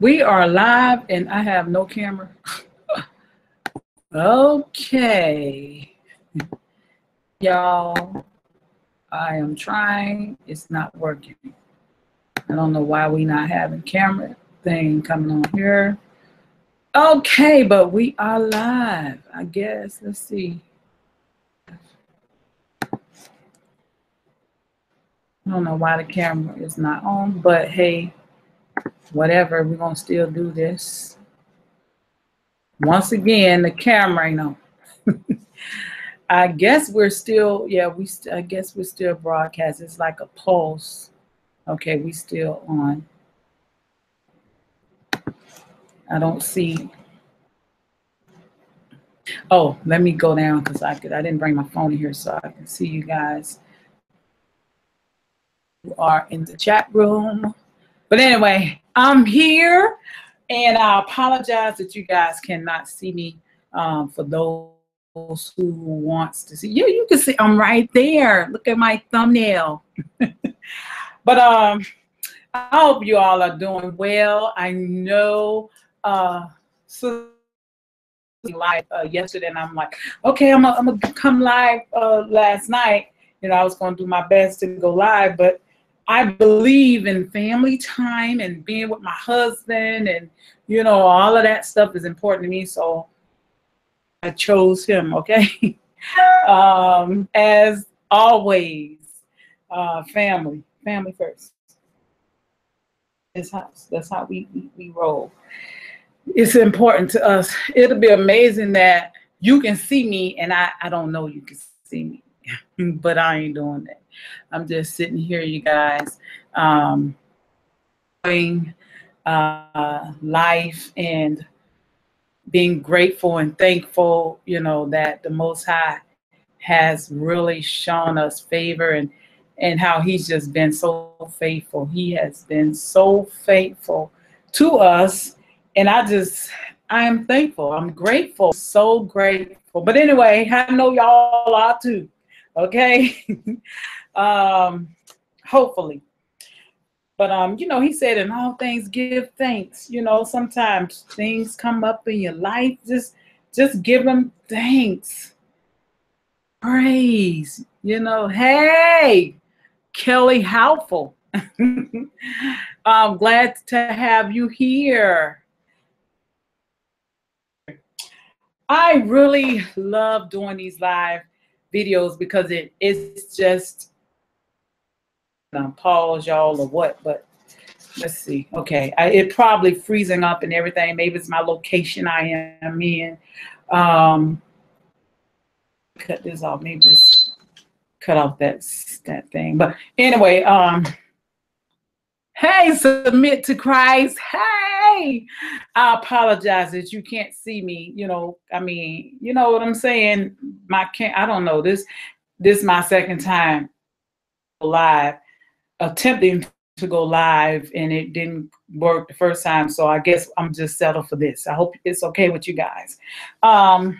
We are live and I have no camera. Okay. Y'all, I am trying. It's not working. I don't know why we not having camera thing coming on here. Okay, but we are live, I guess. Let's see. I don't know why the camera is not on, but hey, whatever, we're gonna still do this. Once again, the camera ain't on. I guess we're still, yeah, I guess we're still broadcasting. It's like a pulse. Okay, we still on. I don't see. Oh, let me go down because I didn't bring my phone in here so I can see you guys who are in the chat room. But anyway, I'm here and I apologize that you guys cannot see me. For those who wants to see, you can see I'm right there. Look at my thumbnail. But I hope you all are doing well. I know so live yesterday, and I'm like, okay, I'm gonna come live last night. You know, I was gonna do my best to go live, but I believe in family time and being with my husband, and you know, all of that stuff is important to me. So I chose him. Okay, as always, family first. This house. That's how we roll. It's important to us. It'll be amazing that you can see me and I don't know you can see me, but I ain't doing that. I'm just sitting here, you guys, enjoying life and being grateful and thankful, you know, that the Most High has really shown us favor and how he's just been so faithful. He has been so faithful to us. And I am thankful. I'm grateful, so grateful. But anyway, I know y'all are too, okay? Hopefully. But, you know, he said in all things, give thanks. You know, sometimes things come up in your life. Just give them thanks. Praise. You know, hey, Kelly Halful. I'm glad to have you here. I really love doing these live videos because it's just pause y'all or what, but let's see. Okay, it probably freezing up and everything. Maybe it's my location I am in. Cut this off. Maybe just cut off that thing. But anyway, hey, submit to Christ. Hey, I apologize that you can't see me. You know, I mean, you know what I'm saying? I don't know. This is my second time live, attempting to go live, and it didn't work the first time. So I guess I'm just settled for this. I hope it's okay with you guys. Yeah,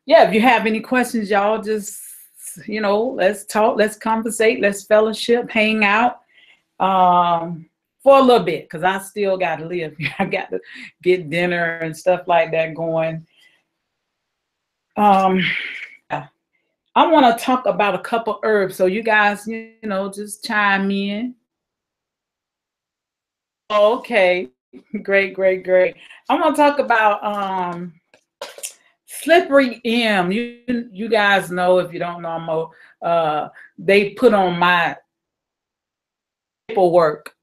if you have any questions, y'all just, you know, let's talk, let's conversate, let's fellowship, hang out. For a little bit, because I still got to live. I got to get dinner and stuff like that going. I want to talk about a couple herbs, so you guys, you know, just chime in. Okay, great. I want to talk about Slippery M. You guys know, if you don't know, they put on my paperwork.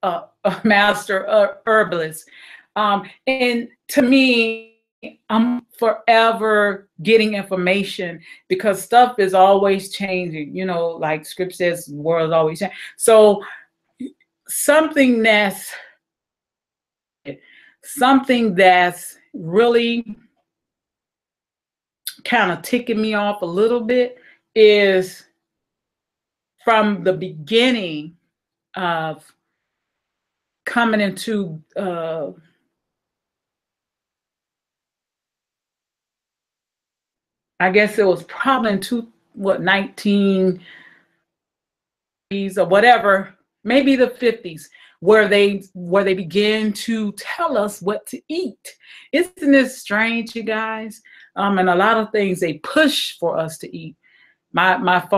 A master herbalist, and to me, I'm forever getting information because stuff is always changing. You know, like script says, the world is always changing. So something that's really kind of ticking me off a little bit is from the beginning of coming into I guess it was probably in 19 or whatever, maybe the 50s, where they begin to tell us what to eat. Isn't this strange, you guys? And a lot of things they push for us to eat. My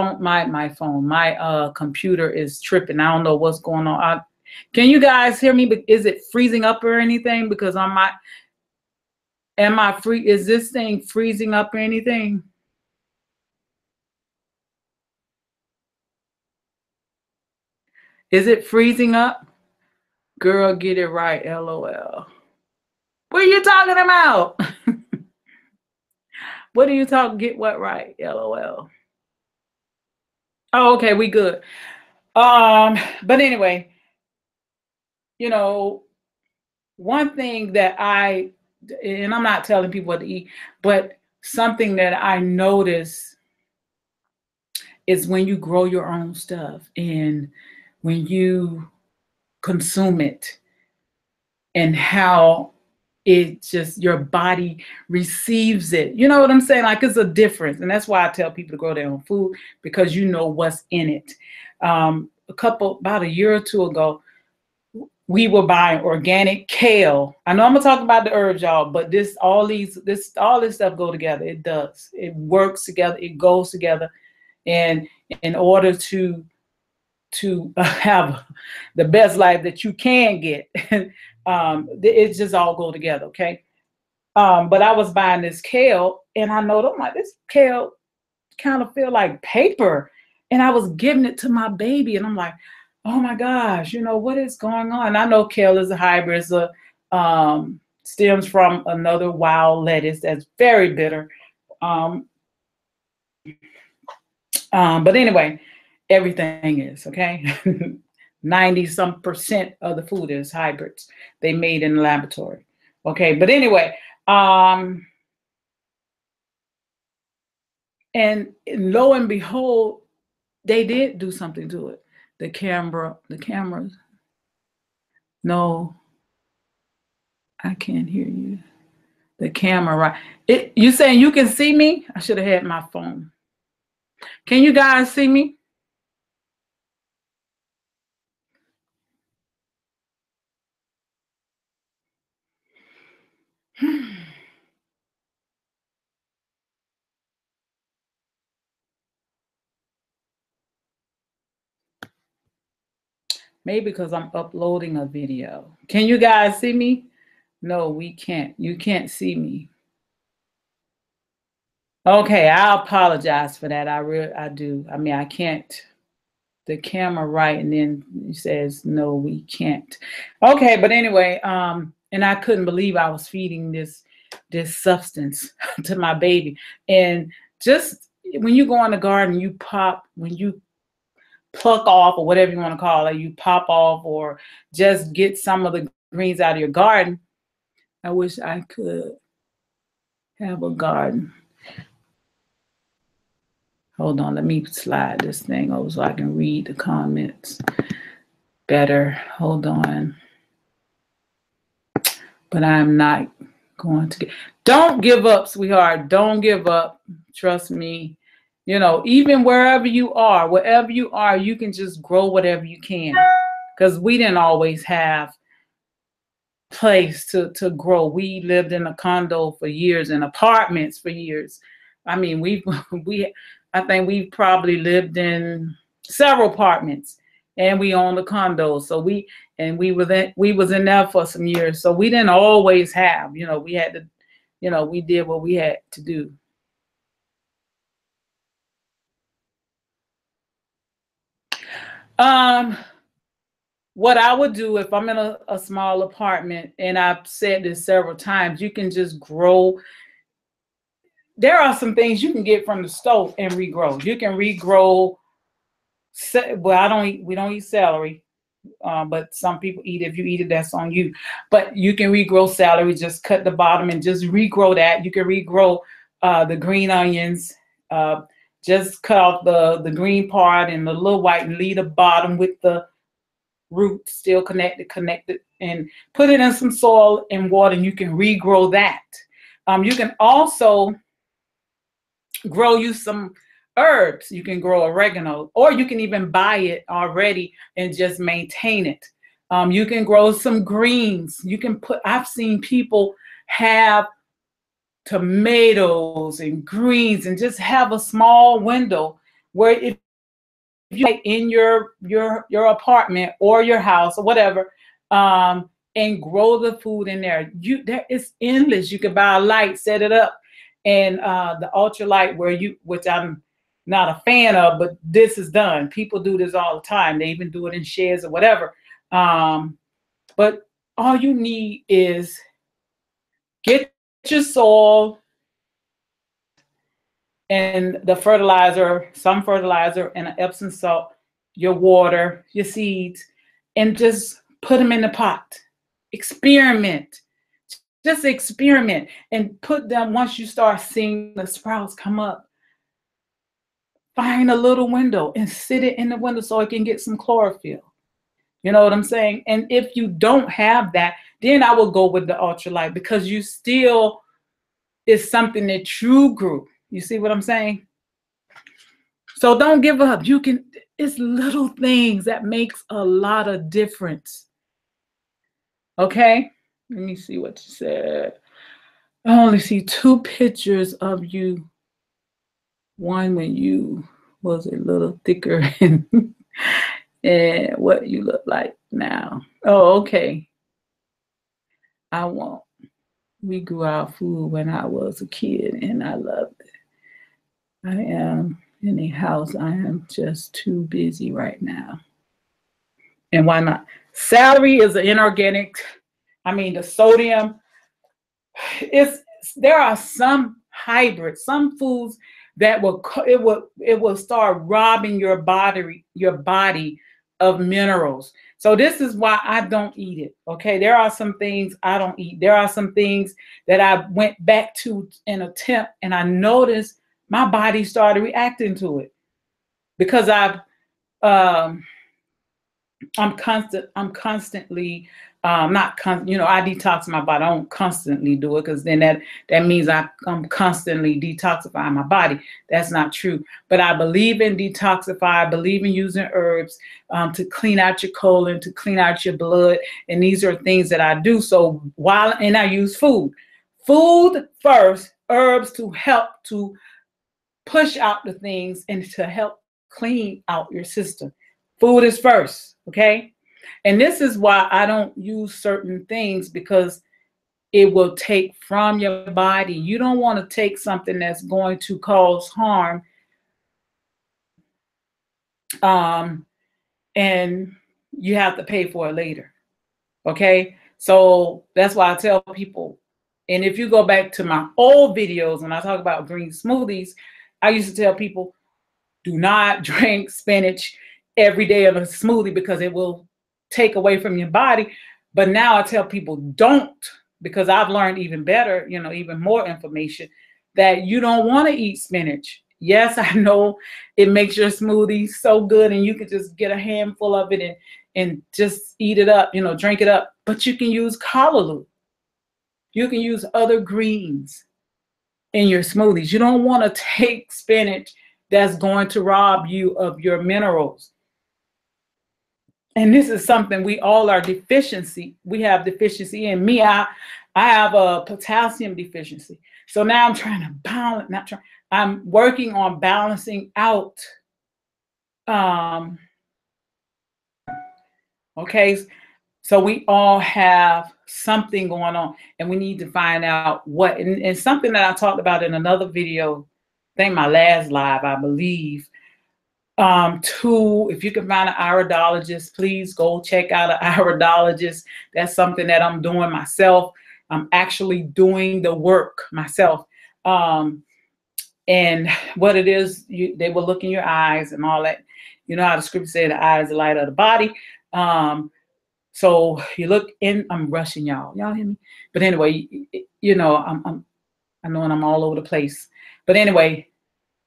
computer is tripping. I don't know what's going on. Can you guys hear me? But is it freezing up or anything? Because is this thing freezing up or anything? Is it freezing up? Girl, get it right, LOL. What are you talking about? What are you talking? Get what right, LOL. Oh, okay, we good. But anyway, you know, one thing that and I'm not telling people what to eat, but something that I notice is when you grow your own stuff and when you consume it and how it just, your body receives it. You know what I'm saying? Like, it's a difference. And that's why I tell people to grow their own food, because you know what's in it. About a year or two ago, we were buying organic kale. I know I'm gonna talk about the herbs, y'all, but all this stuff go together. It does. It works together. It goes together. And in order to have the best life that you can get, it just all go together. Okay. But I was buying this kale, and I'm like, this kale kind of feel like paper, and I was giving it to my baby, and I'm like, oh my gosh, what is going on? I know kale is a hybrid. It's stems from another wild lettuce that's very bitter. But anyway, everything is, okay. 90% of the food is hybrids they made in the laboratory. Okay, but anyway, and lo and behold, they did do something to it. The cameras. No, I can't hear you. The camera, right? You saying you can see me? I should have had my phone. Can you guys see me? Maybe because I'm uploading a video. Can you guys see me? No, we can't. You can't see me. Okay, I apologize for that. I do. I mean, I can't. The camera right, and then it says no, we can't. Okay, but anyway, and I couldn't believe I was feeding this substance to my baby. And just when you go in the garden, when you pluck off, or whatever you want to call it, you pop off or just get some of the greens out of your garden. I wish I could have a garden. Hold on, let me slide this thing over so I can read the comments better. Hold on. But I'm not going to don't give up, sweetheart. Don't give up. Trust me. Even wherever you are, you can just grow whatever you can. Because we didn't always have place to grow. We lived in a condo for years and apartments for years. I mean, I think we probably lived in several apartments, and we owned a condo. So we was in there for some years. So we didn't always have, we had to, we did what we had to do. What I would do if I'm in a small apartment, and I've said this several times, you can just grow. There are some things you can get from the stove and regrow. You can regrow. Well, we don't eat celery, but some people eat it. If you eat it, that's on you. But you can regrow celery. Just cut the bottom and just regrow that. You can regrow the green onions. Just cut off the green part and the little white, and leave the bottom with the root still connected, and put it in some soil and water, and you can regrow that. You can also grow you some herbs. You can grow oregano, or you can even buy it already and just maintain it. You can grow some greens. You can put, I've seen people have tomatoes and greens and just have a small window where if you like in your apartment or your house or whatever, and grow the food in there. There is endless. You can buy a light, set it up, and the ultralight which I'm not a fan of, but this is done. People do this all the time. They even do it in sheds or whatever. But all you need is get your soil and the fertilizer, some fertilizer and an Epsom salt, your water, your seeds, and just put them in the pot. Experiment. Just experiment and put them, once you start seeing the sprouts come up, find a little window and sit it in the window so it can get some chlorophyll. You know what I'm saying? And if you don't have that, then I will go with the ultralight, because you still is something that you grew. You see what I'm saying? So don't give up. You can, it's little things that makes a lot of difference. Okay? Let me see what you said. I only see 2 pictures of you. One when you was a little thicker and what you look like now. Oh, okay. I won't. We grew our food when I was a kid and I loved it. I am in a house. I am just too busy right now. And why not? Celery is an inorganic. I mean, the sodium there are some hybrids, some foods that it will start robbing your body of minerals. So this is why I don't eat it. Okay, there are some things I don't eat. There are some things that I went back to in a attempt, and I noticed my body started reacting to it because I'm constantly I detox my body. I don't constantly do it, because then that means I'm constantly detoxifying my body. That's not true. But I believe in detoxify. I believe in using herbs to clean out your colon, to clean out your blood. And these are things that I do. So and I use food first, herbs to help to push out the things and to help clean out your system. Food is first, okay? And this is why I don't use certain things, because it will take from your body. You don't want to take something that's going to cause harm, and you have to pay for it later, okay? So that's why I tell people, and if you go back to my old videos when I talk about green smoothies, I used to tell people, do not drink spinach every day of a smoothie because it will take away from your body. But now I tell people don't, because I've learned even better, even more information, that you don't want to eat spinach. Yes, I know it makes your smoothie so good and you can just get a handful of it and just eat it up, drink it up. But you can use callaloo. You can use other greens in your smoothies. You don't want to take spinach that's going to rob you of your minerals. And this is something we all are we have deficiency in. Me, I have a potassium deficiency. So now I'm trying to balance, I'm working on balancing out. Okay, so we all have something going on, and we need to find out what, and something that I talked about in another video, I think my last live, I believe. If you can find an iridologist, please go check out an iridologist. That's something that I'm doing myself. I'm actually doing the work myself. And what it is, they will look in your eyes and all that. You know how the scripture said the eye is the light of the body. So you look in, I'm rushing y'all hear me? But anyway, I know I'm all over the place. But anyway,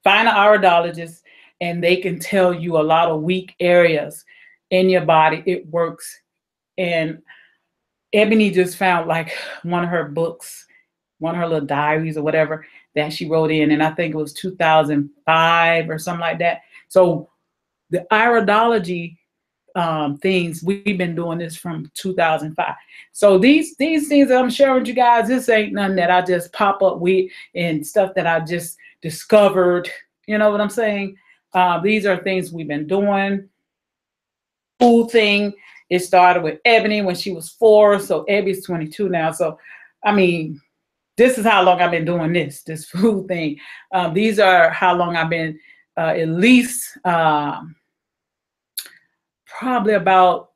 find an iridologist, and they can tell you a lot of weak areas in your body. It works. And Ebony just found like one of her books, one of her little diaries or whatever that she wrote in, and I think it was 2005 or something like that. So the iridology things. We've been doing this from 2005. So these things that I'm sharing with you guys, this ain't nothing that I just pop up with and stuff that I just discovered. You know what I'm saying? These are things we've been doing. Food thing, it started with Ebony when she was 4. So Ebony's 22 now. So, I mean, this is how long I've been doing this food thing. These are how long I've been, at least probably about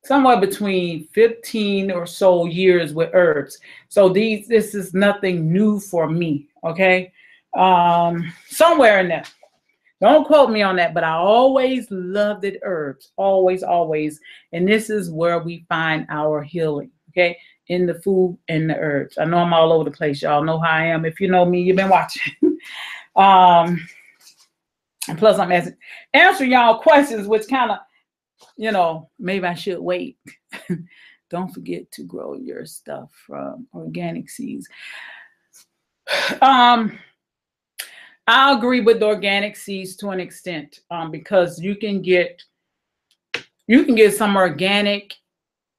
somewhere between 15 or so years with herbs. So this is nothing new for me, okay? Somewhere in there. Don't quote me on that, but I always loved it herbs, always, always. And this is where we find our healing, okay? In the food and the herbs. I know I'm all over the place. Y'all know how I am. If you know me, you've been watching. And plus I'm answering y'all questions, which kind of, you know, maybe I should wait. Don't forget to grow your stuff from organic seeds. I agree with the organic seeds to an extent, because you can get some organic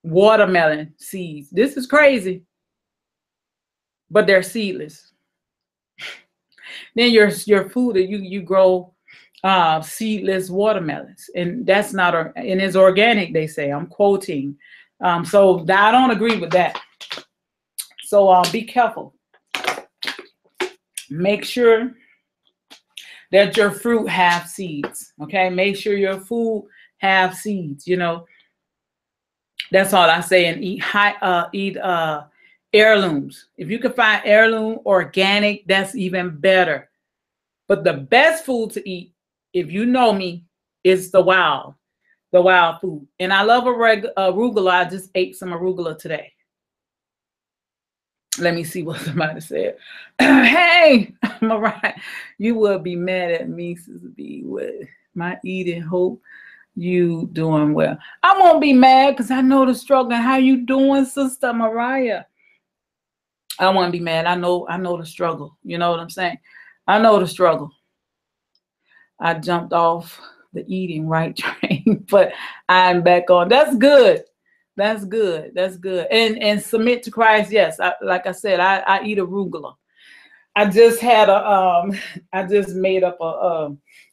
watermelon seeds. This is crazy, but they're seedless. Then your food that you grow seedless watermelons, and that's not and it's organic. They say, I'm quoting. So I don't agree with that. So be careful. Make sure that your fruit have seeds, okay? Make sure your food have seeds, you know. That's all I say. And eat heirlooms. If you can find heirloom organic, that's even better. But the best food to eat, if you know me, is the wild food. And I love arugula. I just ate some arugula today. Let me see what somebody said. Hey, Mariah, you will be mad at me, Sister B, with my eating. Hope you doing well. I won't be mad because I know the struggle. How you doing, Sister Mariah? I won't be mad. I know the struggle. You know what I'm saying? I know the struggle. I jumped off the eating right train, but I'm back on. That's good. That's good. That's good. And submit to Christ. Yes. Like I said, I eat arugula. I just had I just made up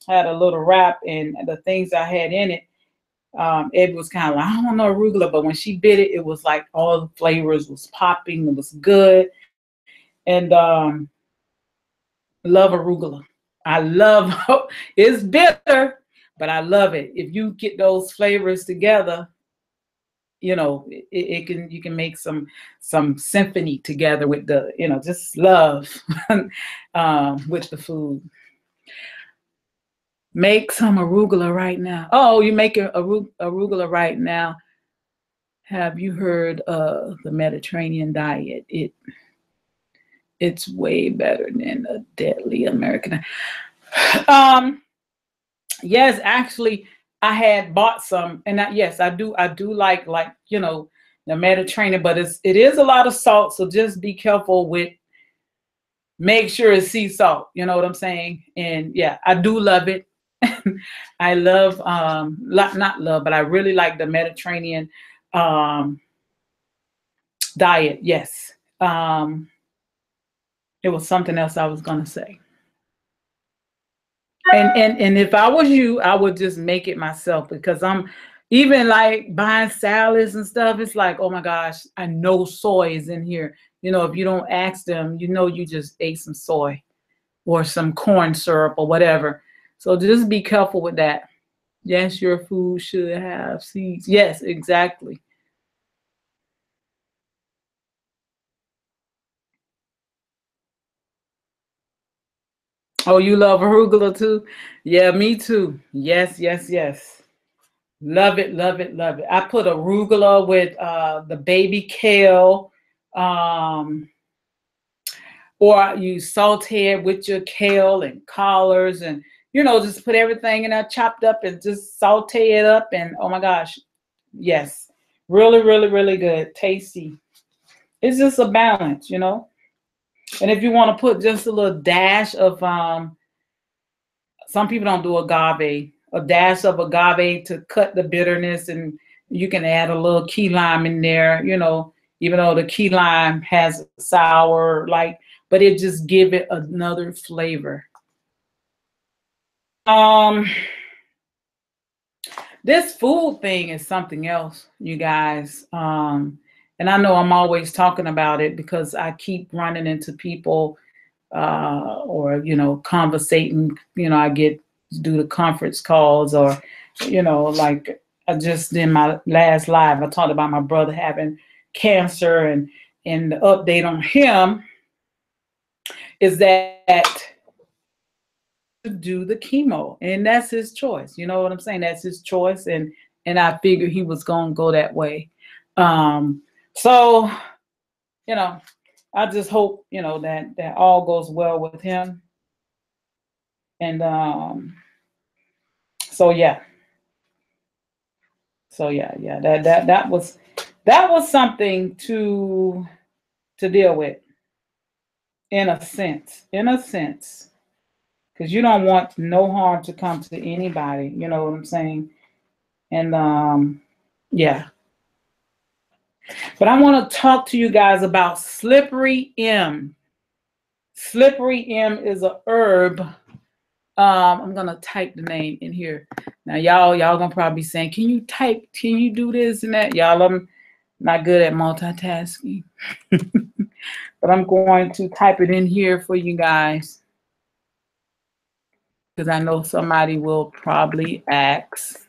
had a little wrap, and the things I had in it, it was kind of like, I don't know arugula, but when she bit it, it was like all the flavors was popping. It was good. And love arugula. I love it's bitter, but I love it. If you get those flavors together, you know, you can make some symphony together with the, you know, just love with the food. Make some arugula right now. Oh, you make arugula right now. Have you heard of the Mediterranean diet? It's way better than a deadly American. Yes, actually, I had bought some, and yes, I do like, you know, the Mediterranean, but it is a lot of salt, so just be careful with. Make sure it's sea salt. You know what I'm saying? And yeah, I do love it. I love not love, but I really like the Mediterranean diet. Yes. It was something else I was gonna say. And if I was you, I would just make it myself, because I'm even like buying salads and stuff. It's like, oh my gosh, I know soy is in here. You know, if you don't ask them, you know, you just ate some soy or some corn syrup or whatever. So just be careful with that. Yes, your food should have seeds. Yes, exactly. Oh, you love arugula too? Yeah, me too. Yes, yes, yes. Love it, love it, love it. I put arugula with the baby kale, or you saute it with your kale and collards, and you know, just put everything in there chopped up and just saute it up. And oh my gosh, yes, really, really, really good, tasty. It's just a balance, you know. And if you want to put just a little dash of some people don't do agave a dash of agave to cut the bitterness, and you can add a little key lime in there, even though the key lime has sour, like, but it just give it another flavor. This food thing is something else, you guys. And I know I'm always talking about it because I keep running into people or conversating. I get to do the conference calls, or like I just in my last live I talked about my brother having cancer, and the update on him is that to do the chemo, and that's his choice. You know what I'm saying? That's his choice, and I figured he was gonna go that way. So I just hope that all goes well with him. And so yeah. That was something to deal with, in a sense, because you don't want no harm to come to anybody. You know what I'm saying? And yeah. But I want to talk to you guys about slippery M. Slippery M is a herb. I'm gonna type the name in here. Now y'all gonna probably be saying, can you do this and that? Y'all, I'm not good at multitasking. But I'm going to type it in here for you guys, because I know somebody will probably ask.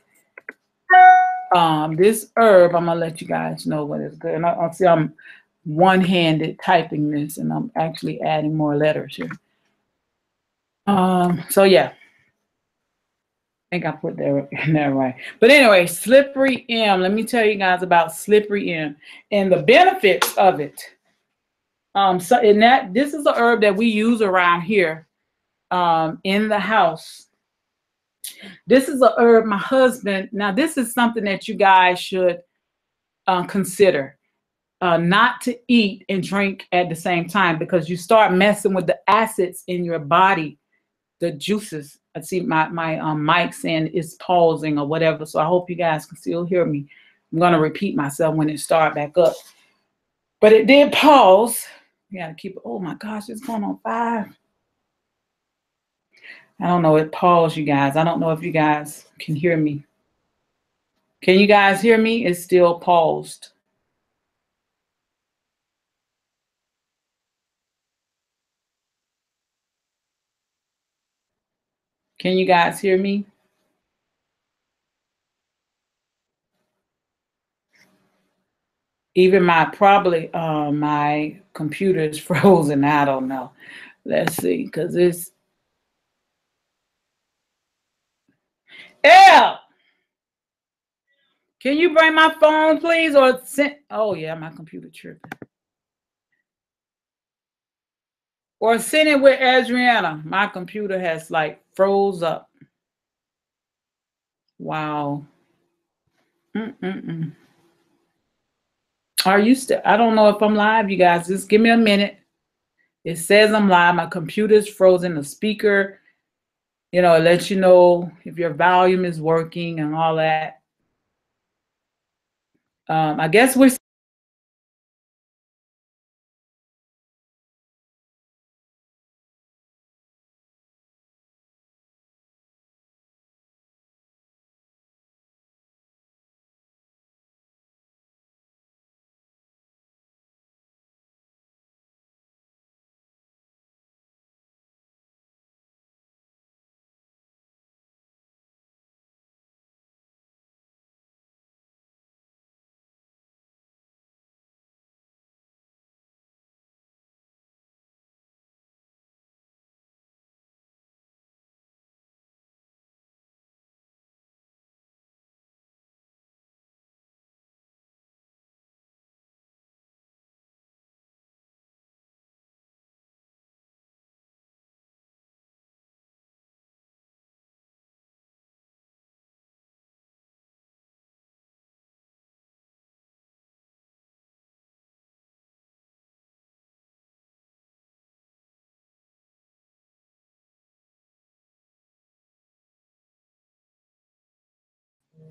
This herb, I'm gonna let you guys know what is good. And I'll see I'm one-handed typing this, and I'm actually adding more letters here. So yeah, I think I put that in there right. But anyway, slippery M. Let me tell you guys about slippery M and the benefits of it. So this is a herb that we use around here in the house. This is a herb my husband. Now this is something that you guys should consider. Not to eat and drink at the same time, because you start messing with the acids in your body, the juices. I see my mic saying it's pausing or whatever, so I hope you guys can still hear me. I'm gonna repeat myself when it start back up, but it did pause. You gotta keep it. Oh my gosh, it's going on 5. I don't know. It paused, you guys. I don't know if you guys can hear me. Can you guys hear me? It's still paused. Can you guys hear me? Even my computer is frozen. I don't know. Let's see, because it's L. Can you bring my phone, please? Or send? Oh yeah, my computer tripping. Or send it with Adriana. My computer has like froze up. Wow. Are you still? I don't know if I'm live, you guys. Just give me a minute. It says I'm live. My computer's frozen. The speaker, it lets you know if your volume is working and all that. I guess we're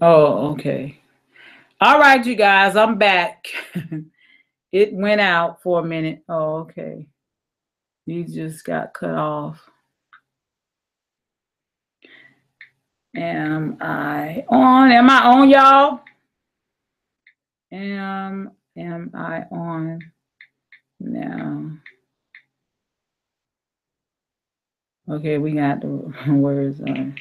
Oh, okay. All right, you guys, I'm back. It went out for a minute. Oh, okay. You just got cut off. Am I on? Am I on, y'all? Am I on now? Okay, we got the words on.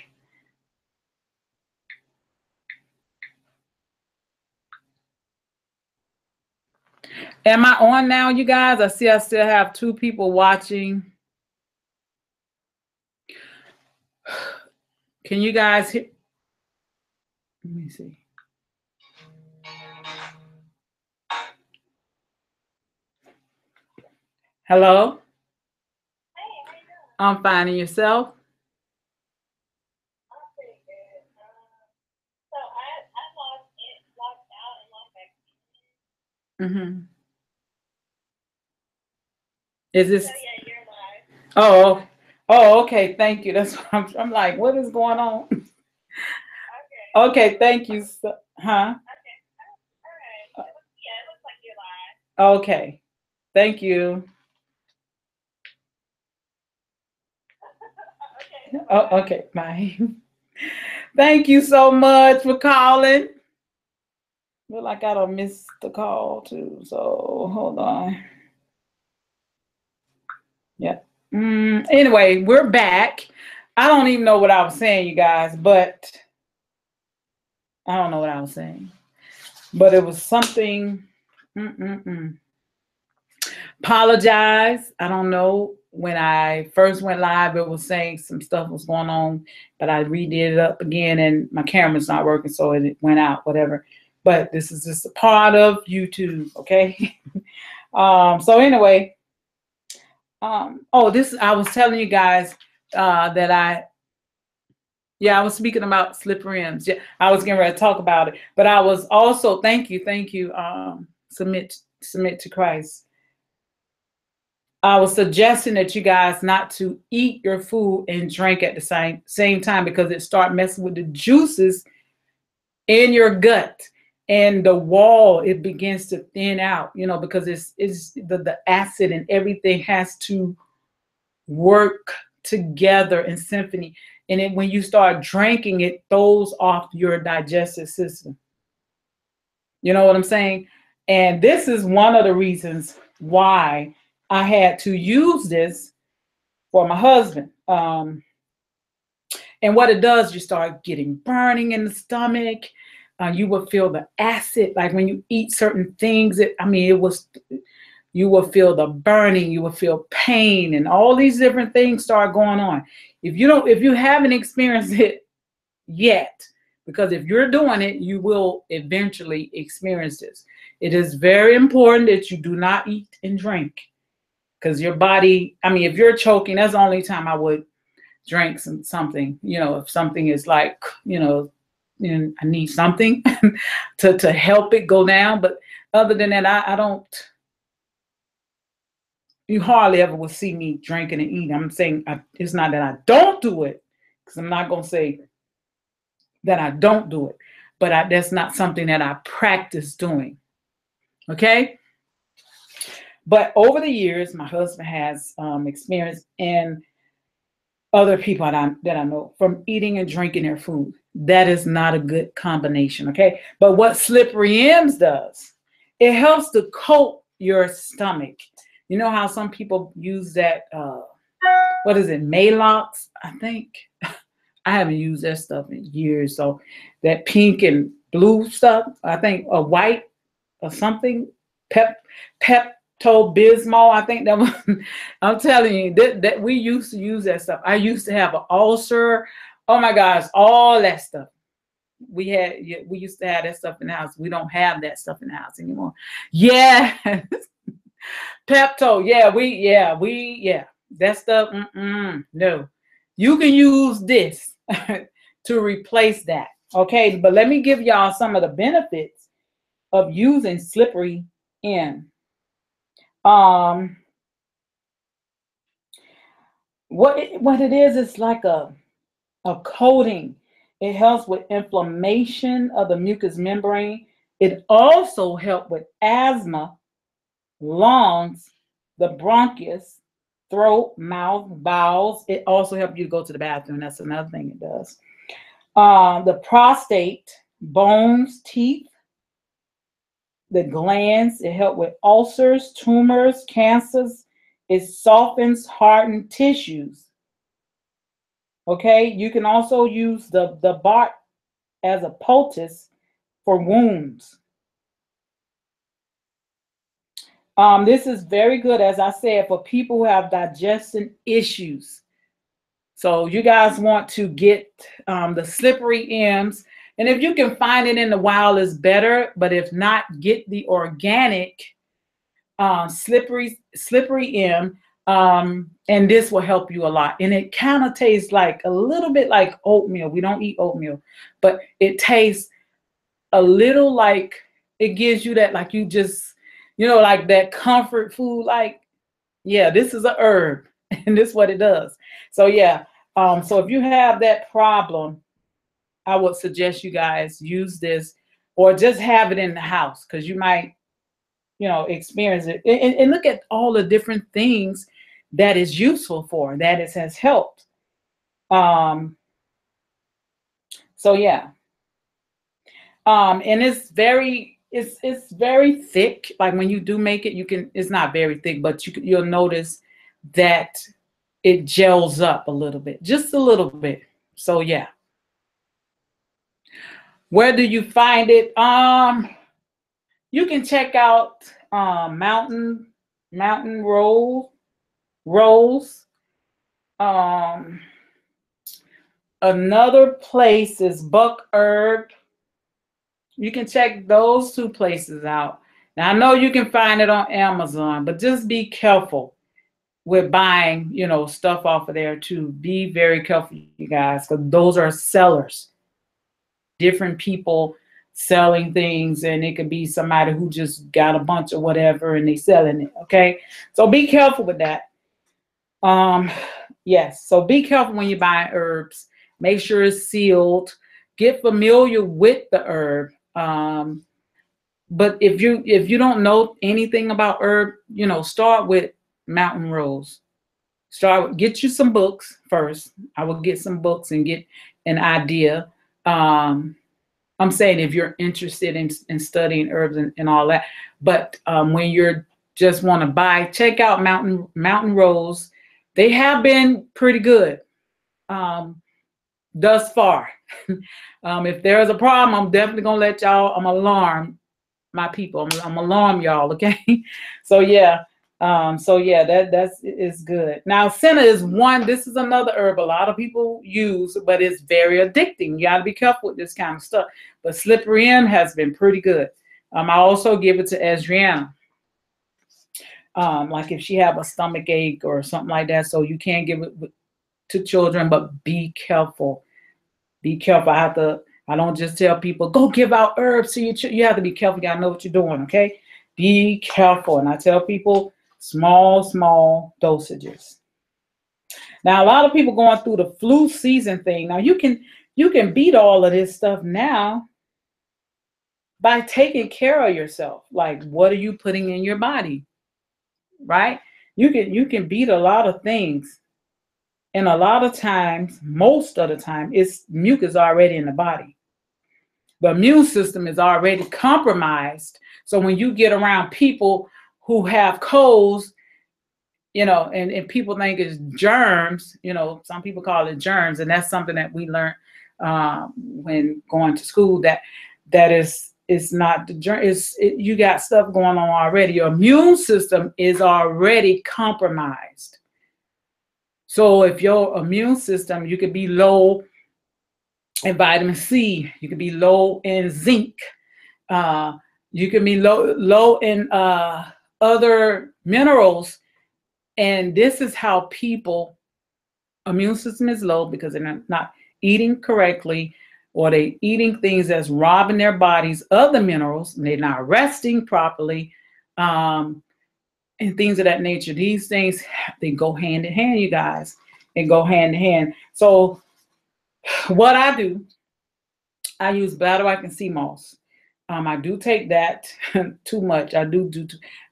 Am I on now, you guys? I see I still have 2 people watching. Can you guys hear? Let me see. Hello? I'm finding yourself. Mm-hmm. Is this? Oh, oh, okay. Thank you. That's what I'm like. What is going on? Okay, thank you. Huh? Okay, thank you. Oh, okay, bye. Thank you so much for calling. Feel like I don't miss the call too. So hold on. Yep. Anyway, we're back. I don't even know what I was saying, you guys, but I don't know what I was saying. But it was something. Mm-mm-mm. Apologize. I don't know. When I first went live, it was saying some stuff was going on, but I redid it up again and my camera's not working, so it went out, whatever. But this is just a part of YouTube, okay? So anyway, oh, this I was telling you guys that I was speaking about slip rims. Yeah, I was getting ready to talk about it, but I was also thank you, submit to Christ. I was suggesting that you guys not to eat your food and drink at the same time because it start messing with the juices in your gut and the wall. It begins to thin out, because it's the acid and everything has to work together in symphony. And when you start drinking, it throws off your digestive system. You know what I'm saying? And this is one of the reasons why I had to use this for my husband. And what it does, you start getting burning in the stomach. You will feel the acid, like when you eat certain things. You will feel the burning, you will feel pain, and all these different things start going on. If you haven't experienced it yet, because if you're doing it, you will eventually experience this. It is very important that you do not eat and drink because your body, if you're choking, that's the only time I would drink something, if something is like, I need something to help it go down. But other than that, I don't, you hardly ever will see me drinking and eating. I'm saying it's not that I don't do it, because I'm not going to say that I don't do it, but that's not something that I practice doing. Okay. But over the years, my husband has experience, and other people that I know, from eating and drinking their food. That is not a good combination, okay? But what Slippery M's does, it helps to coat your stomach. You know how some people use that, what is it, Malox, I think? I haven't used that stuff in years. So that pink and blue stuff, I think, or white or something, Pepto Bismol, I think that was. I'm telling you that we used to use that stuff. I used to have an ulcer. Oh my gosh, all that stuff. We used to have that stuff in the house. We don't have that stuff in the house anymore. Yeah, Pepto. Yeah, that stuff. No, you can use this to replace that. Okay, but let me give y'all some of the benefits of using Slippery M. What it is like a coating. It helps with inflammation of the mucous membrane. It also helps with asthma, lungs, the bronchus, throat, mouth, bowels. It also helps you to go to the bathroom. That's another thing it does. The prostate, bones, teeth, the glands. It helps with ulcers, tumors, cancers. It softens hardened tissues. Okay, you can also use the bark as a poultice for wounds. This is very good, as I said, for people who have digestion issues. So you guys want to get the slippery M's. And if you can find it in the wild, is better. But if not, get the organic slippery M. And this will help you a lot. And it kind of tastes like a little bit like oatmeal. We don't eat oatmeal, but it tastes a little like, it gives you that, like you just, you know, like that comfort food. Like, yeah, this is a herb, and this is what it does. So yeah, so if you have that problem, I would suggest you guys use this, or just have it in the house, because you might, you know, experience it. And look at all the different things that is useful for, that it has helped. So yeah, and it's very thick. Like when you do make it, you can, it's not very thick, but you'll notice that it gels up a little bit, just a little bit. So yeah. Where do you find it? You can check out Mountain Rose. Another place is Buck Herb. You can check those two places out. Now I know you can find it on Amazon, but just be careful with buying, you know, stuff off of there too. Be very careful, you guys, because those are sellers. Different people selling things, and it could be somebody who just got a bunch of whatever and they selling it. Okay, so be careful with that. Yes, so be careful when you buy herbs. Make sure it's sealed. Get familiar with the herb. But if you don't know anything about herb, you know, start with Mountain Rose. Get you some books first. I will get some books and get an idea. I'm saying if you're interested in studying herbs and all that, but when you're just want to buy, check out Mountain Rose. They have been pretty good thus far. If there's a problem, I'm definitely gonna let y'all. I'm alarm my people. I'm alarm y'all. Okay, so yeah. That's is good. Now, senna is one. This is another herb a lot of people use, but it's very addicting. You got to be careful with this kind of stuff. But slippery M has been pretty good. I also give it to Adriana. Like if she have a stomach ache or something like that, so you can't give it to children, but be careful. Be careful. I don't just tell people go give out herbs to your children. You have to be careful. You gotta know what you're doing. Okay, be careful. And I tell people, small dosages. Now, a lot of people going through the flu season thing. Now, you can beat all of this stuff now by taking care of yourself. Like, what are you putting in your body? Right? You can beat a lot of things. And a lot of times, most of the time, it's mucus already in the body. The immune system is already compromised. So when you get around people who have colds, you know, and people think it's germs, you know, some people call it germs. And that's something that we learned when going to school, that it's not the germ. You got stuff going on already. Your immune system is already compromised. So if your immune system, you could be low in vitamin C, you could be low in zinc, you can be low in other minerals. And this is how people immune system is low because they're not eating correctly, or they eating things that's robbing their bodies of the minerals, and they're not resting properly, and things of that nature. These things, they go hand in hand, you guys. They go hand in hand. So what I do I use bladderwrack and sea moss. I do take that too much. I do.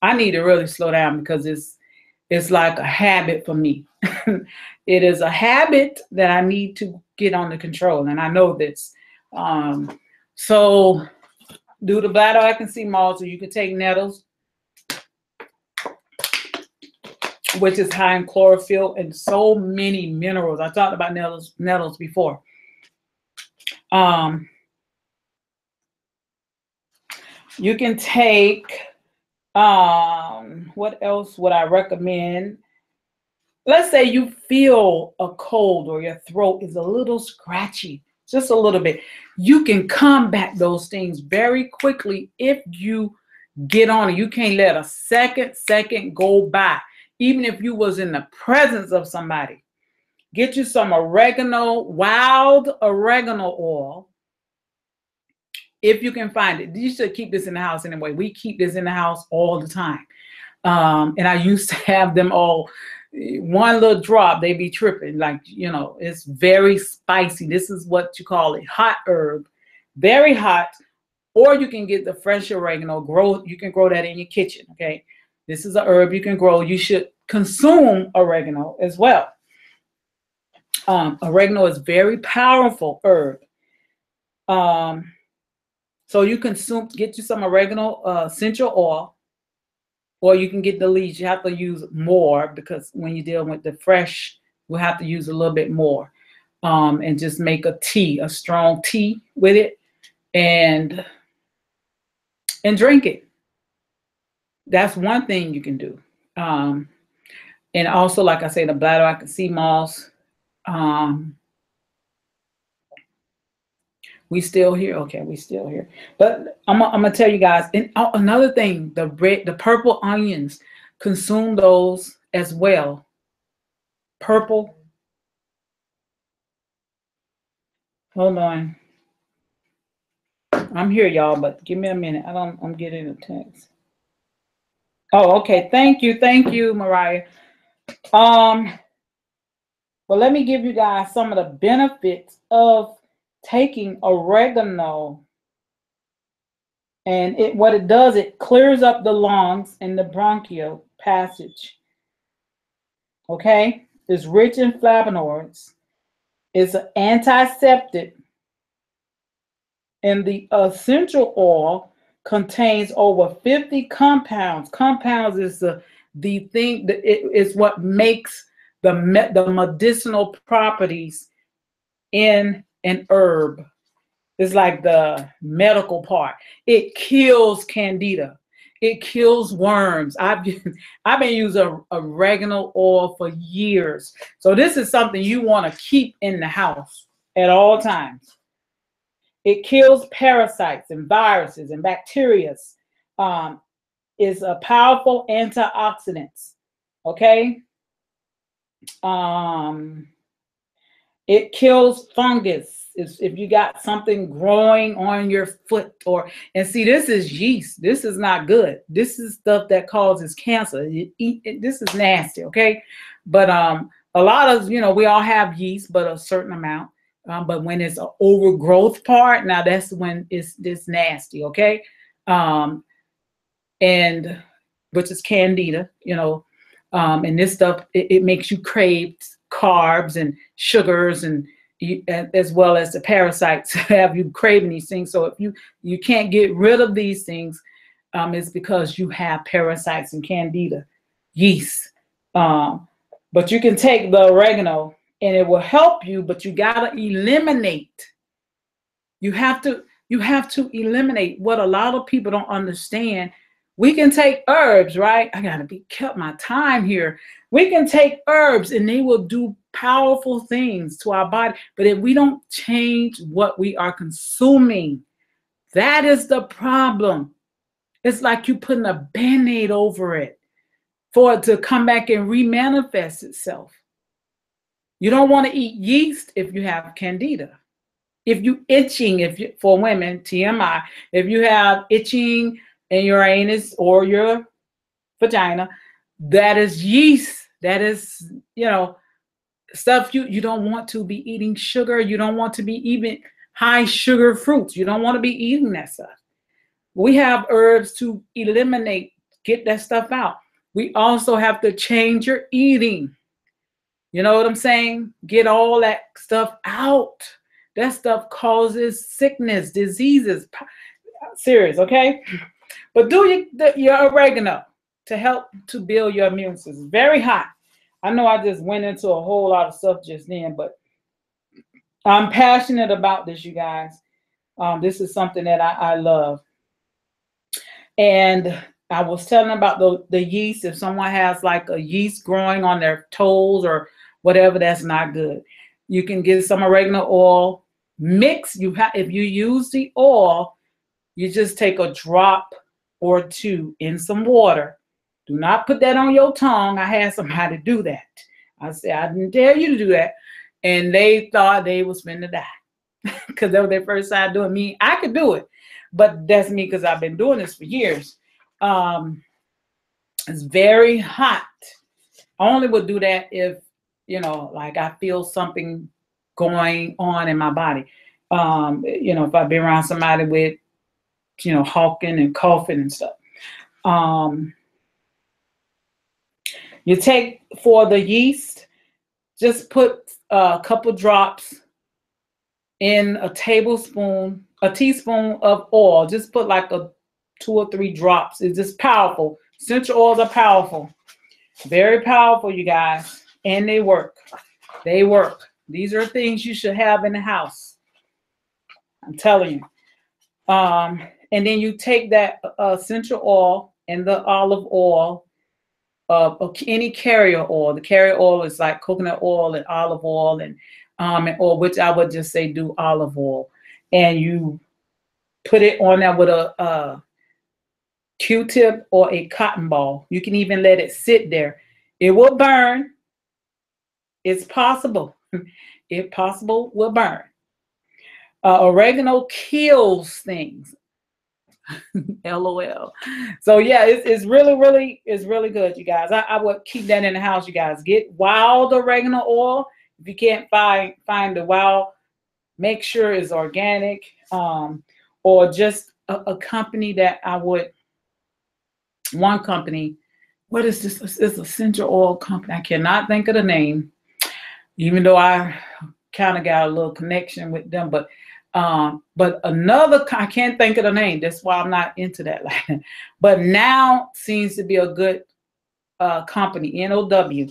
I need to really slow down because it's like a habit for me. It is a habit that I need to get under control, and I know this. So do the bladderwrack and sea moss, or you can take nettles, which is high in chlorophyll and so many minerals. I talked about nettles before. You can take, what else would I recommend? Let's say you feel a cold or your throat is a little scratchy, just a little bit. You can combat those things very quickly if you get on it. You can't let a second go by. Even if you was in the presence of somebody, get you some oregano, wild oregano oil. If you can find it, you should keep this in the house anyway. We keep this in the house all the time. And I used to have them all, one little drop, they be tripping. Like, you know, it's very spicy. This is what you call a hot herb, very hot. Or you can get the fresh oregano, you can grow that in your kitchen, okay? This is an herb you can grow. You should consume oregano as well. Oregano is very powerful herb. So you get you some oregano essential oil, or you can get the leaves. You have to use more because when you deal with the fresh, we'll have to use a little bit more. And just make a tea, a strong tea with it, and drink it. That's one thing you can do. And also, like I say, the bladderwrack and sea moss. We still here? Okay, we still here. But I'm gonna tell you guys, and another thing, the purple onions, consume those as well. Purple. Hold on. I'm here, y'all, but give me a minute. I'm getting a text. Oh, okay. Thank you, Mariah. Well, let me give you guys some of the benefits of taking oregano. And what it does, it clears up the lungs and the bronchial passage. Okay? It's rich in flavonoids. It's an antiseptic. And the essential oil contains over 50 compounds. Compounds is the thing that is what makes the medicinal properties in an herb. It's like the medical part. It kills candida. It kills worms. I've been using oregano oil for years. So this is something you want to keep in the house at all times. It kills parasites and viruses and bacteria. Is a powerful antioxidant. Okay. It kills fungus. If you got something growing on your foot, and see, this is yeast. This is not good. This is stuff that causes cancer. This is nasty, okay? But a lot of, we all have yeast, but a certain amount. But when it's an overgrowth part, now that's when it's nasty, okay? And which is candida, and this stuff, it makes you crave carbs and sugars, and as well as the parasites have you craving these things. So if you can't get rid of these things, it's because you have parasites and candida, yeast. But you can take the oregano and it will help you, but you gotta eliminate. You have to eliminate what a lot of people don't understand. We can take herbs, right? I gotta keep my time here. We can take herbs and they will do powerful things to our body. But if we don't change what we are consuming, that is the problem. It's like you putting a Band-Aid over it for it to come back and remanifest itself. You don't want to eat yeast if you have candida. If you itching, for women, TMI, if you have itching in your anus or your vagina, that is yeast. That is, stuff you don't want to be eating sugar. You don't want to be even high sugar fruits. You don't want to be eating that stuff. We have herbs to eliminate, get that stuff out. We also have to change your eating. You know what I'm saying? Get all that stuff out. That stuff causes sickness, diseases. Serious, okay? But do your oregano to help to build your immune system. Very hot. I know I just went into a whole lot of stuff just then, but I'm passionate about this, you guys. This is something that I love. And I was telling about the yeast. If someone has like a yeast growing on their toes or whatever, that's not good. You can get some oregano oil. Mix. If you use the oil, you just take a drop or two in some water. Do not put that on your tongue. I had somebody do that. I said, I didn't tell you to do that. And they thought they was finna die because that was their first time doing me. I could do it, but that's me because I've been doing this for years. It's very hot. I only would do that if, you know, like I feel something going on in my body. You know, if I've been around somebody with, you know, hawking and coughing and stuff. You take for the yeast, just put a couple drops in a teaspoon of oil. Just put like 2 or 3 drops. It's just powerful. Essential oils are powerful. Very powerful, you guys. And they work. They work. These are things you should have in the house. I'm telling you. And then you take that essential oil and the olive oil, any carrier oil. The carrier oil is like coconut oil and olive oil and oil, which I would just say do olive oil. And you put it on there with a Q-tip or a cotton ball. You can even let it sit there. It will burn. It's possible. It possible will burn. Oregano kills things. LOL. So yeah, it's really good, you guys. I would keep that in the house, you guys. Get wild oregano oil. If you can't find the wild, make sure it's organic, or just a company that I would. One company. What is this? It's essential oil company. I cannot think of the name, even though I kind of got a little connection with them, but another, I can't think of the name. That's why I'm not into that. But now seems to be a good company, NOW.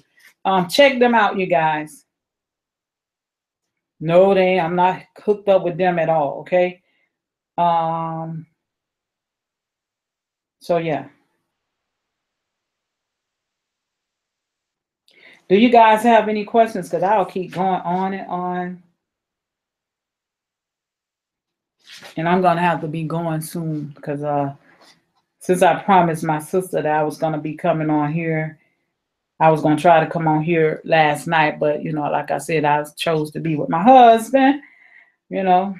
Check them out, you guys. No, I'm not hooked up with them at all. Okay. So yeah. Do you guys have any questions? Because I'll keep going on and on. And I'm going to have to be going soon because since I promised my sister that I was going to be coming on here, I was going to try to come on here last night. But, you know, like I said, I chose to be with my husband. You know,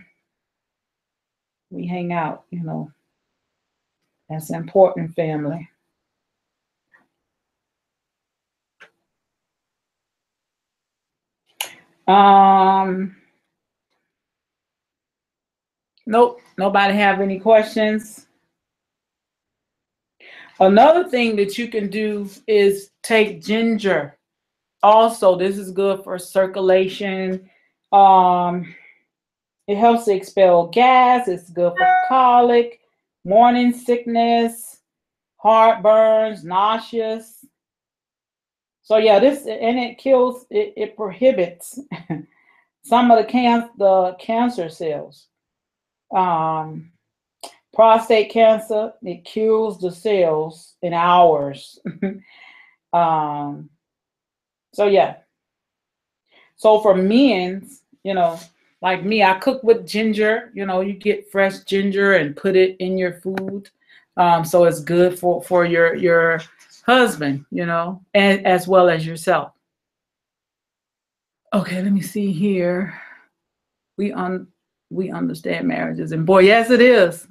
we hang out, you know. That's important, family. Nope, nobody have any questions. Another thing that you can do is take ginger. Also, this is good for circulation. It helps to expel gas. It's good for colic, morning sickness, heartburns, nauseous. So yeah, and it kills. It prohibits some of the cancer cells. Prostate cancer, it kills the cells in hours. So yeah. So for men, you know, like me, I cook with ginger. You know, you get fresh ginger and put it in your food. So it's good for your husband, you know, and as well as yourself. Okay, let me see here. We understand marriages, and boy, yes, it is.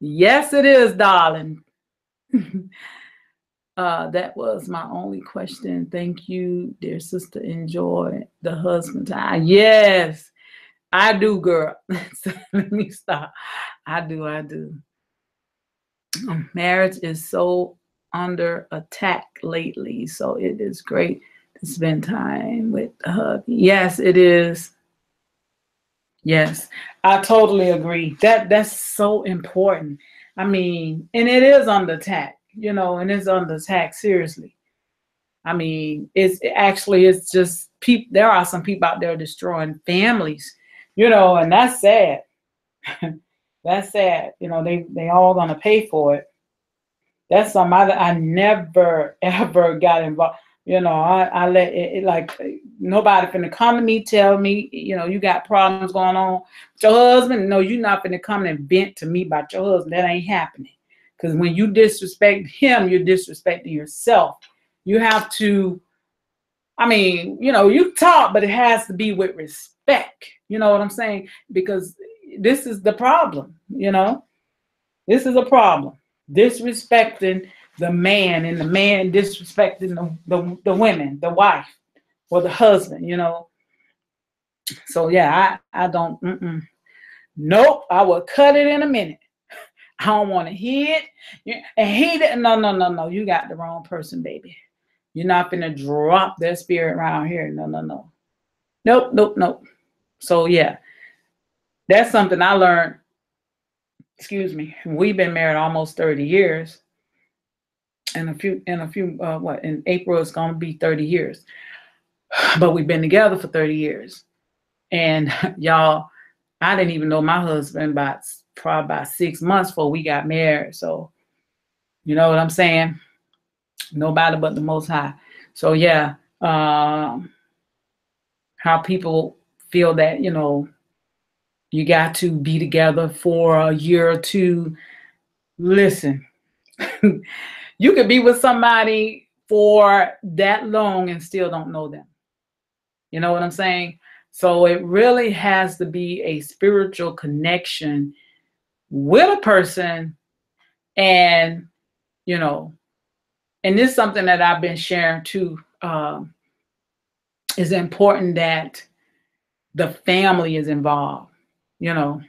Yes, it is, darling. That was my only question. Thank you, dear sister. Enjoy the husband time. Yes. I do, girl. So let me stop. I do. I do. Marriage is so under attack lately. So it is great to spend time with the hubby. Yes, it is. Yes, I totally agree. That's so important. I mean, and it is under attack, and it's under attack seriously. I mean, it's just people. There are some people out there destroying families, and that's sad. That's sad. They all gonna pay for it. That's something I never ever got involved. I let it like nobody finna come to me tell me you got problems going on with your husband. No, you're not finna come and vent to me about your husband. That ain't happening. Because when you disrespect him, you're disrespecting yourself. You have to. I mean, you talk, but it has to be with respect. You know what I'm saying? Because this is the problem. This is a problem. Disrespecting the man and the man disrespecting the women, the wife or the husband, So yeah, I don't, nope, I will cut it in a minute. I don't want to hear it. And he didn't, no, you got the wrong person, baby. You're not going to drop their spirit around here. No. Nope. So yeah, that's something I learned. Excuse me. We've been married almost 30 years. In April it's going to be 30 years. But we've been together for 30 years. And y'all, I didn't even know my husband probably about 6 months before we got married. So, you know what I'm saying? Nobody but the Most High. So yeah, how people feel that, you got to be together for a year or two. Listen, you could be with somebody for that long and still don't know them. You know what I'm saying? So it really has to be a spiritual connection with a person. And, and this is something that I've been sharing too. It's important that the family is involved, a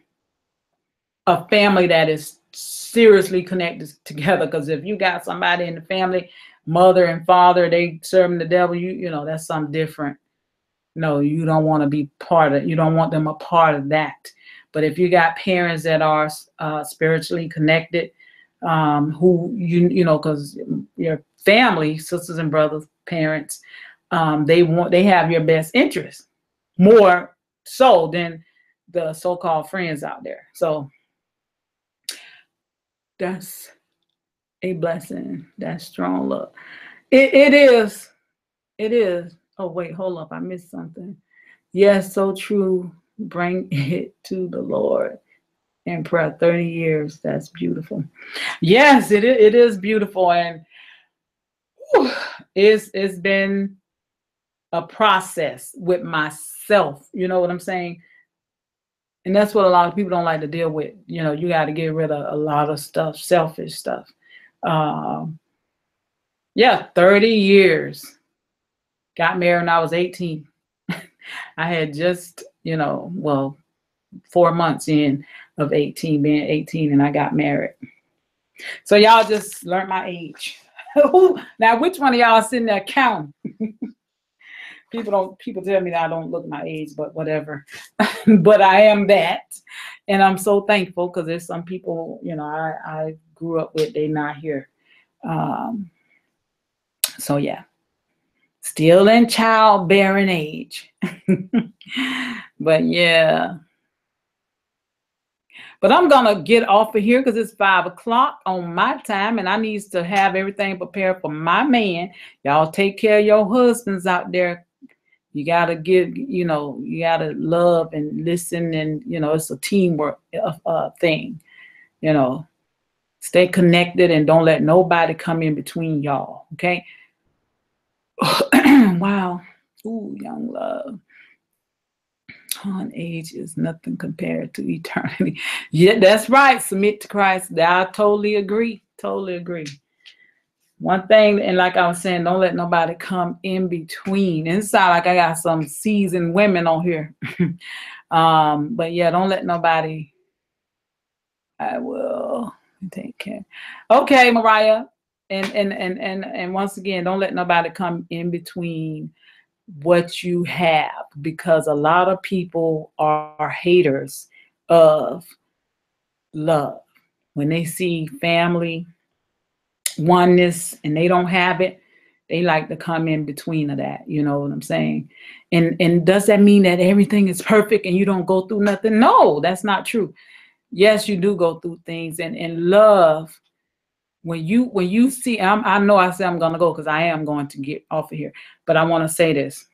family that is seriously connected together. Because if you got somebody in the family, mother and father, they serving the devil, that's something different. No, you don't want to be you don't want them a part of that. But if you got parents that are spiritually connected, who, because your family, sisters and brothers, parents, they have your best interest more so than the so-called friends out there. So that's a blessing. That's strong love. It is. It is. Oh, wait, hold up. I missed something. Yes, so true. Bring it to the Lord in prayer. 30 years. That's beautiful. Yes, it is beautiful. And it's been a process with myself. You know what I'm saying? And that's what a lot of people don't like to deal with. You got to get rid of a lot of stuff, selfish stuff. Yeah, 30 years. Got married when I was 18. I had just, 4 months in of being 18, and I got married. So y'all just learned my age. Now, which one of y'all sitting there counting? People tell me that I don't look my age, but whatever. But I am that. And I'm so thankful because there's some people, I grew up with, they're not here. So yeah. Still in childbearing age. But yeah. But I'm going to get off of here because it's 5 o'clock on my time and I need to have everything prepared for my man. Y'all take care of your husbands out there. You got to you got to love and listen, and, it's a teamwork thing, Stay connected and don't let nobody come in between y'all, okay? Wow. Ooh, young love. On age is nothing compared to eternity. Yeah, that's right. Submit to Christ. I totally agree. Totally agree. One thing, and like I was saying, don't let nobody come in between. And it sounds like I got some seasoned women on here. But yeah, don't let nobody. I will take care. Okay, Mariah. And once again, don't let nobody come in between what you have, because a lot of people are haters of love. When they see family oneness and they don't have it, they like to come in between of that. You know what I'm saying? And does that mean that everything is perfect and you don't go through nothing? No, that's not true. Yes, you do go through things. And love, when you see, I know I said I'm gonna go because I am going to get off of here, but I want to say this.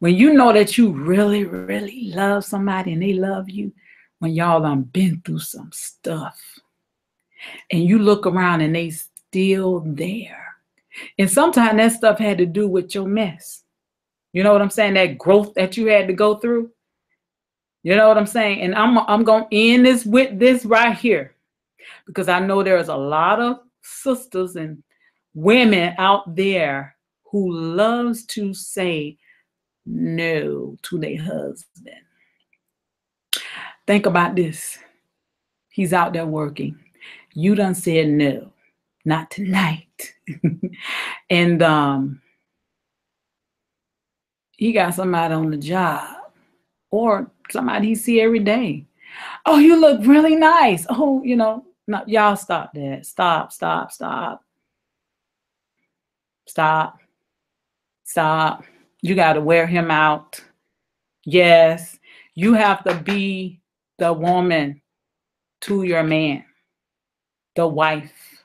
When you know that you really, really love somebody and they love you, when y'all done been through some stuff, and you look around and they still there. And sometimes that stuff had to do with your mess. You know what I'm saying? That growth that you had to go through. You know what I'm saying? And I'm going to end this with this right here, because I know there's a lot of sisters and women out there who loves to say no to their husband. Think about this. He's out there working. You done said no, not tonight. And he got somebody on the job or somebody he see every day. Oh, you look really nice. Oh, you know, no, y'all stop that. Stop. You got to wear him out. Yes, you have to be the woman to your man, the wife,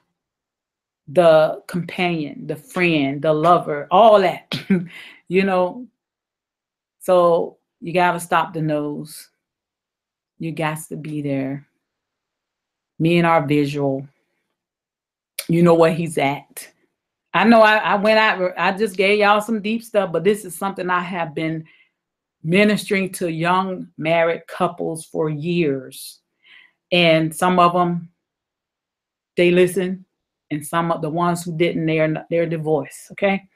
the companion, the friend, the lover, all that, you know. So you got to stop the nose. You got to be there. Me and our visual, you know where he's at. I know I went out, I just gave y'all some deep stuff, but this is something I have been ministering to young married couples for years. And some of them, they listen, and some of the ones who didn't, they're divorced, okay?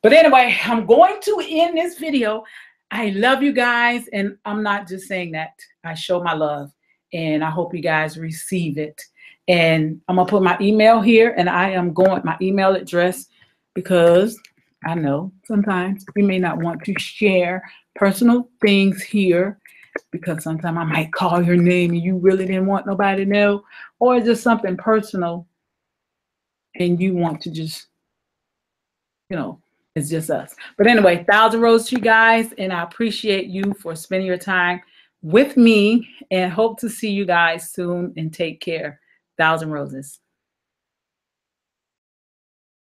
But anyway, I'm going to end this video. I love you guys, and I'm not just saying that. I show my love, and I hope you guys receive it. And I'm going to put my email here, and I am going, my email address, because I know sometimes we may not want to share personal things here, because sometimes I might call your name and you really didn't want nobody to know, or just something personal and you want to just, you know, it's just us. But anyway, 1,000 roses to you guys, and I appreciate you for spending your time with me, and hope to see you guys soon, and take care. 1,000 roses.